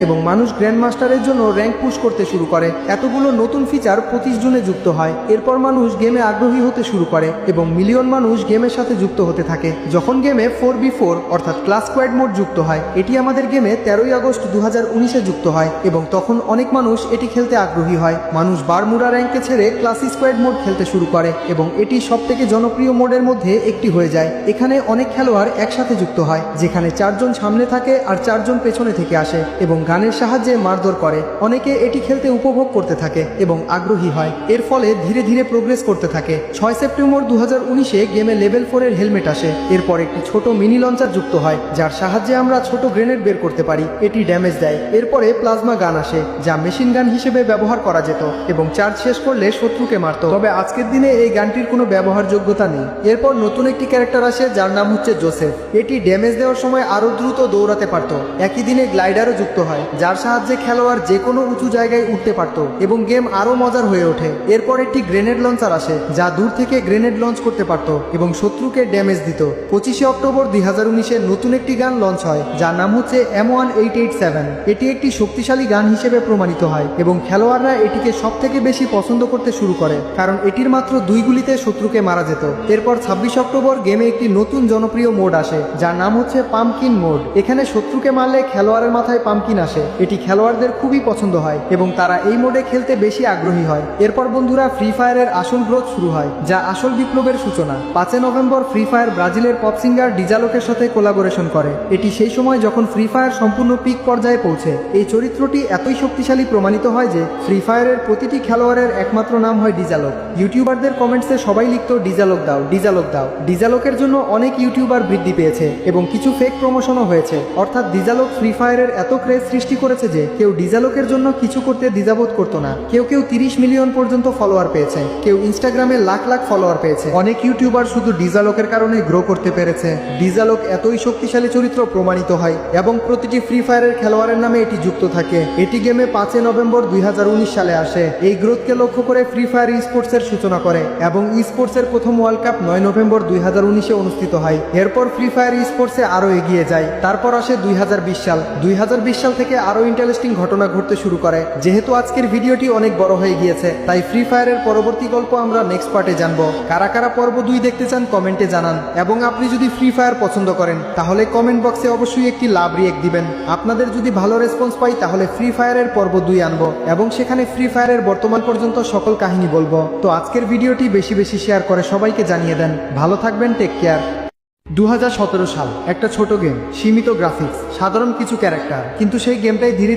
এবং মানুষ গ্র্যান্ড মাস্টারের জন্য র্যাঙ্ক পুশ করতে শুরু করে। এতগুলো নতুন ফিচার 25 জুনে যুক্ত হয়। এরপর মানুষ গেমে আগ্রহী হতে শুরু করে এবং মিলিয়ন মানুষ গেমের সাথে যুক্ত হতে থাকে। যখন গেমে 4v4 অর্থাৎ ক্লাস স্কোয়াড মোড যুক্ত হয়, এটি আমাদের গেমে 13ই আগস্ট 2019-এ যুক্ত হয় এবং তখন অনেক মানুষ এটি খেলতে আগ্রহী হয়। মানুষ বারমুডা র্যাঙ্কে ছেড়ে ক্লাসি স্কোয়াড মোড খেলতে শুরু করে এবং এটি সবথেকে জনপ্রিয় মোডের মধ্যে একটি হয়ে যায়। এখানে অনেক খেলোয়াড় একসাথে যুক্ত হয়, যেখানে 4 জন সামনে থাকে আর 4 জন পেছনে থেকে আসে এবং গানের সাহায্যে মারধর করে। অনেকে এটি খেলতে উপভোগ করতে থাকে এবং আগ্রহী হয়। এর ফলে ধীরে ধীরে প্রোগ্রেস করতে থাকে। 6 সেপ্টেম্বর 2019-এ গেমে লেভেল 4 এর হেলমেট আসে। এরপর একটি ছোট মিনি লঞ্চার যুক্ত হয়, যার সাহায্যে আমরা ছোট গ্রেনেড বের করতে পারি। এটি ড্যামেজ দেয়। এরপরে প্লাজমা গান আসে, যা মেশিন গান হিসেবে ব্যবহার করা যেত এবং চার্জ শেষ করলে শত্রুকে মারত। তবে আজকের দিনে এই গানটির কোনো ব্যবহারযোগ্যতা নেই। এরপর নতুন একটি ক্যারেক্টার আসে, যার নাম হচ্ছে জোসেফ। এটি ড্যামেজ দেওয়ার সময় আরও দ্রুত দৌড়াতে পারত। একই দিনে গ্লাইডারও যুক্ত হয়, যার সাহায্যে খেলোয়াড় যে কোনো উঁচু জায়গায় উঠতে পারত এবং গেম আরও মজার হয়ে ওঠে। এরপর একটি গ্রেনেড লঞ্চার আসে, যা দূর থেকে গ্রেনেড লঞ্চ করতে পারত এবং শত্রুকে ড্যামেজ দিত। 25শে অক্টোবর 2019-এ নতুন একটি গান লঞ্চ হয়, যার নাম হচ্ছে M1887। এটি একটি শক্তিশালী গান হিসেবে প্রমাণিত হয় এবং খেলোয়াড়রা এটিকে সবথেকে বেশি পছন্দ করতে শুরু করে, কারণ এটির মাত্র 2 গুলিতে শত্রুকে মারা যেত। এরপর 26 অক্টোবর গেমে একটি নতুন জনপ্রিয় মোড আসে, যার নাম হচ্ছে পাম্পকিন মোড। এখানে শত্রুকে মারলে খেলোয়াড়ের মাথায় পাম্পকিন আসে। এটি খেলোয়াড়দের খুবই পছন্দ হয় এবং তারা এই মোডে খেলতে বেশি আগ্রহী হয়। এরপর বন্ধুরা, ফ্রি ফায়ারের আসল গ্রোথ শুরু হয়, যা আসল বিপ্লবের সূচনা। 5 নভেম্বর ফ্রি ফায়ার ব্রাজিলের পপ সিঙ্গার ডিজালোকের সাথে কোলাবোরেশন করে। এটি সেই সময় যখন ফ্রি ফায়ার সম্পূর্ণ পিক পর্যায়ে পৌঁছে। এই চরিত্রটি এতই শক্তিশালী প্রমাণিত হয় যে ফ্রি ফায়ারের প্রতিটি খেলোয়াড়ের একমাত্র নাম হয় ডিজালোক। ইউটিউবারদের কমেন্টসে সবাই লিখত ডিজালোক দাও, ডিজালোক দাও। ডিজালোকের জন্য অনেক ইউটিউবার বৃদ্ধি পেয়েছে এবং কিছু ফেক প্রমোশনও হয়েছে। অর্থাৎ ডিজালোক ফ্রি ফায়ারের এত ক্রেজ সৃষ্টি করেছে যে কেউ ডিজালোকের জন্য কিছু করতে দ্বিধাবোধ করতো না। কেউ 30 মিলিয়ন পর্যন্ত ফলোয়ার পেয়েছে, কেউ ইনস্টাগ্রামে লাখ লাখ ফলোয়ার পেয়েছে। অনেক ইউটিউবার শুধু ডিজালোকের কারণে গ্রো করতে পেরেছে। ডিজালোক এতই শক্তিশালী চরিত্র প্রমাণিত হয় এবং প্রতিটি ফ্রি ফায়ারের খেলোয়াড়ের নামে এটি যুক্ত থাকে। এটি গেমে 5 নভেম্বর 2019 সালে আসে। এই গ্রোথকে লক্ষ্য করে ফ্রি ফায়ার স্পোর্টসের সূচনা করে এবং স্পোর্টসের প্রথম ওয়ার্ল্ড কাপ 9 নভেম্বর 2019-এ অনুষ্ঠিত হয়। এরপর ফ্রি ফায়ার স্পোর্টসে আরও এগিয়ে যায়। তারপর আসে 2020 সাল। 2020 সাল থেকে আরও ইন্টারেস্টিং ঘটনা ঘটতে শুরু করে। যেহেতু আজকের ভিডিওটি অনেক বড় হয়ে গিয়েছে, তাই ফ্রি ফায়ারের পরবর্তী গল্প আমরা নেক্সট পার্টে জানবো। কারা কারা পর্ব 2 দেখতে চান কমেন্টে জানান এবং আপনি যদি ফ্রি ফায়ার পছন্দ করেন তাহলে কমেন্ট বক্সে অবশ্যই একটি লাভ রিয়েক্ট দিবেন। আপনাদের যদি ভালো রেসপন্স পাই তাহলে ফ্রি ফায়ারের পর্ব 2 আনবো এবং সেখানে ফ্রি ফায়ারের বর্তমান পর্যন্ত সকল কাহিনী বলবো। তো আজকের ভিডিওটি বেশি বেশি শেয়ার করে সবাইকে জানিয়ে দেন। ভালো থাকবেন, টেক কেয়ার। 2017 সাল, একটা ছোট গেম, সীমিত গ্রাফিক্স, সাধারণ কিছু ক্যারেক্টার, কিন্তু সেই গেমটাই ধীরে